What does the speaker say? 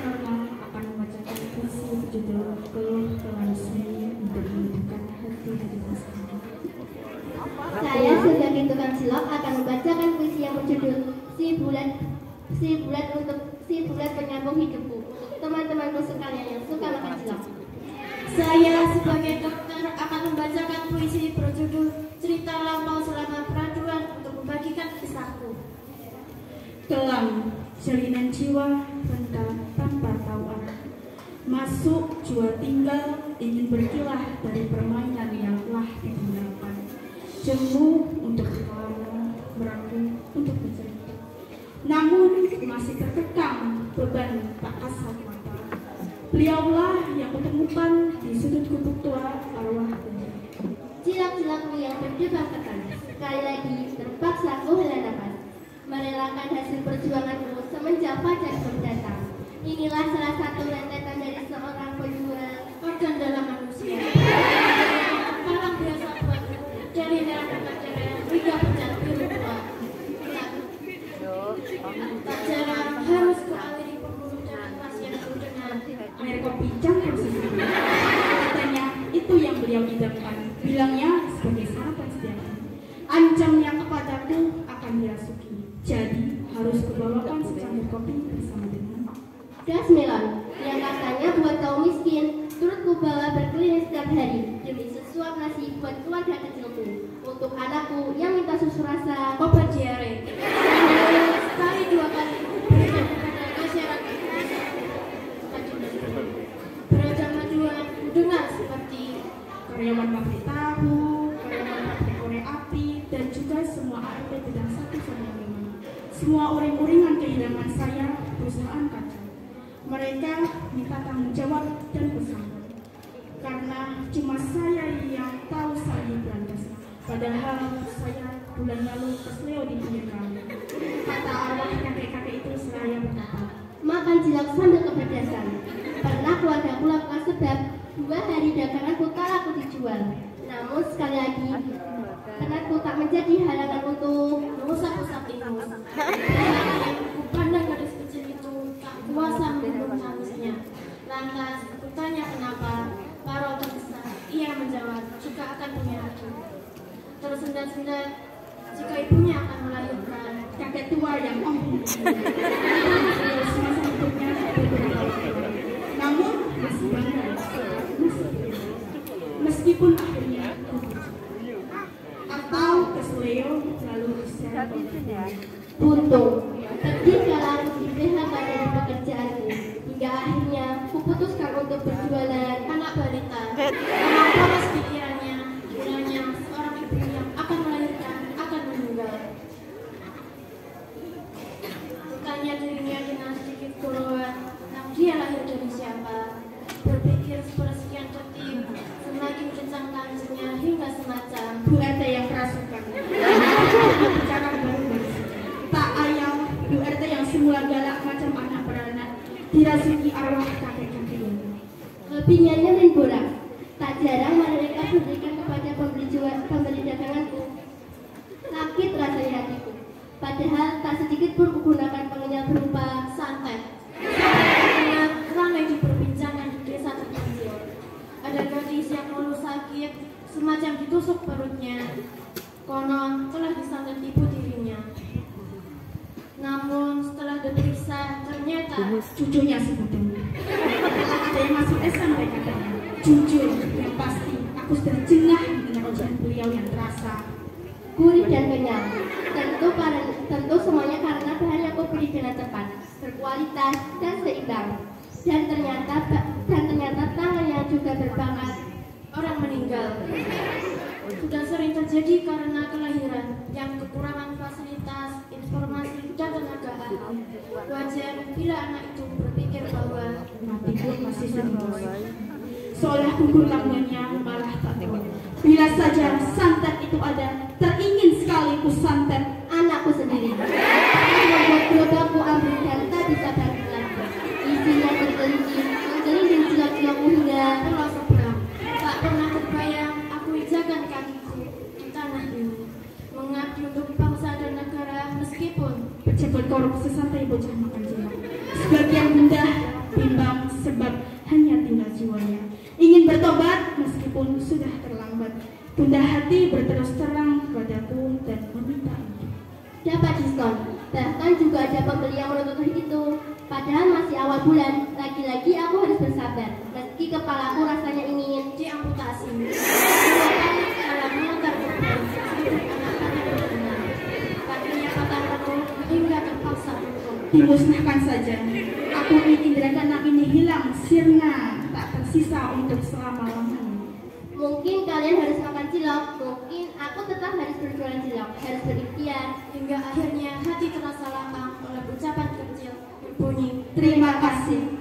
normal akan membacakan puisi berjudul Keluh Keluhan Sunyi untuk menentukan hati bersama. Saya sebagai tukang cilok akan membacakan puisi yang berjudul Si Bulan Penyambung Hidupku untuk teman-temanku sekalian yang suka makan cilok. Saya sebagai dokter akan membacakan puisi berjudul Cerita Lampau Selama Peraduan untuk membagikan kisahku. Kelam, jalinan jiwa rentang tanpa tahu arah. Masuk jua tinggal, ingin berkilah dari permainan yang telah ditinggalkan. Jemu untuk berlama, meragu untuk bercerita. Namun masih terkekang beban tak kasat mata. Beliaulah yang kutemukan di sudut gubuk tua arwah bunda. Cilok-cilokmu yang berdebar tekan, sekali lagi terpaksa ku hela nafas. Merelakan hasil perjuanganmu semenjak fajar berdatang. Inilah salah satu rentetan dari seorang penjual Organ dalam manusia. Palang biasa buatku dari merah keceret hingga pecat biru tua. Tak jarang harus kualiri pembuluh darah pasienku dengan Air kopi campur susu. Katanya itu yang beliau idamkan. Bilangnya sebagai sahabat sejati. Ancamnya kepadaku akan dirasuki. Jadi harus kubawakan secangkir kopi bersama dengan gas melon yang katanya buat kaum miskin. Turut ku bawa berkeliling setiap hari demi sesuap nasi buat keluarga kecilku, untuk anakku yang minta susu rasa, obat diare. Sekali dua kali berikan kepada masyarakat beragama dua dengar seperti karyawan pabrik tahu, karyawan pabrik korek api, dan juga semua ART bidang 1 sampai 5. Semua uring-uringan kehilangan saya perusahaan kaca. Mereka minta tanggung jawab dan pesangon. Karena cuma saya yang tahu saya berantas. Padahal saya bulan lalu kesleo di pinggir kali. Kata arwah kakek-kakek itu seraya berkata, makan cilok sambil kepedasan. Pernah keluarga ku lakukan sebab 2 hari daganganku tak laku dijual. Namun sekali lagi, penatku tak menjadi halangan untuk mengusap-usap ingus. Ku pandang gadis kecil itu tak kuasa membendung tangisnya. Lantas kutanya kenapa. Paro terbesar. Ia menjawab, juga akan punya adik. Tersendat-sendat, jika ibunya akan melahirkan. kakek tua yang semasa hidupnya namun masih bangga, meskipun akhirnya atau kesleo lalu secara buntu. Ketika lalu di PHK dari pekerjaanku, hingga akhirnya kuputuskan untuk berjualan Anak balita. Anak polos pikirannya, kiranya seorang ibu yang akan melahirkan akan meninggal. Bukannya dirinya dengan sedikit keluhan, namun dia lahir dari siapa? Berpikir sepersekian detik, semakin kencang tangisnya hingga semacam Bu RT yang kerasukan. Bicara baru tak ayal Bu RT yang semula galak macam anak beranak dirasuki arwah kakek-kakeknya. lebihnya nyelin borak. Tak jarang mereka berikan kepada pembeli daganganku. Sakit rasanya hatiku. Padahal tak sedikit pun kugunakan pengenyal berupa santet. Sangat ramai diperbincangkan di desa terpencil. Ada gadis yang mengeluh sakit, semacam ditusuk perutnya. Konon telah disantet ibu tirinya. Namun setelah diperiksa, ternyata Cucunya si Budeng. Ada yang masuk SMP katanya. Jujur, yang pasti aku sudah jengah mendengar ujian beliau yang terasa gurih dan kenyal. Tentu semuanya karena bahan yang aku beli dengan tepat, berkualitas dan seimbang. Dan ternyata tangannya juga berbakat. orang meninggal. Sudah sering terjadi karena kelahiran yang kekurangan fasilitas, informasi, dan tenaga ahli. Wajar bila anak itu berpikir bahwa mati pun masih serius. Seolah gugur lamunnya malah tak tahu. Bila saja santet itu ada, teringin sekali ku santet anakku sendiri. Membuat gerobakku ambil dan tak bisa balik lagi. Isinya menggelincir cilok-cilokku hingga pulau seberang. Tak pernah terbayang aku injakan kakiku di tanah ini. Mengabdi untuk bangsa dan negara meskipun pejabat korupsi santai bocah makan cilok. Sebagian bunda jiwanya. Ingin bertobat meskipun sudah terlambat. Bunda hati berterus terang kepadaku dan meminta ampun. Dapat diskon. Bahkan juga ada pembeli yang menuntut itu. Padahal masih awal bulan. Lagi-lagi aku harus bersabar. Meski kepalaku rasanya ingin diamputasi. Dua kali kepalamu terpukul. Anak-anak berdengar. Kakinya patah penuh hingga terpaksa untuk Dimusnahkan saja. Aku ingin indera keenam ini hilang, sirna, tak tersisa untuk selama-lamanya. Mungkin kalian harus makan cilok. Mungkin aku tetap harus berjualan cilok. Harus berikhtiar. hingga akhirnya hati terasa lapang oleh ucapan kecil berbunyi Terima kasih.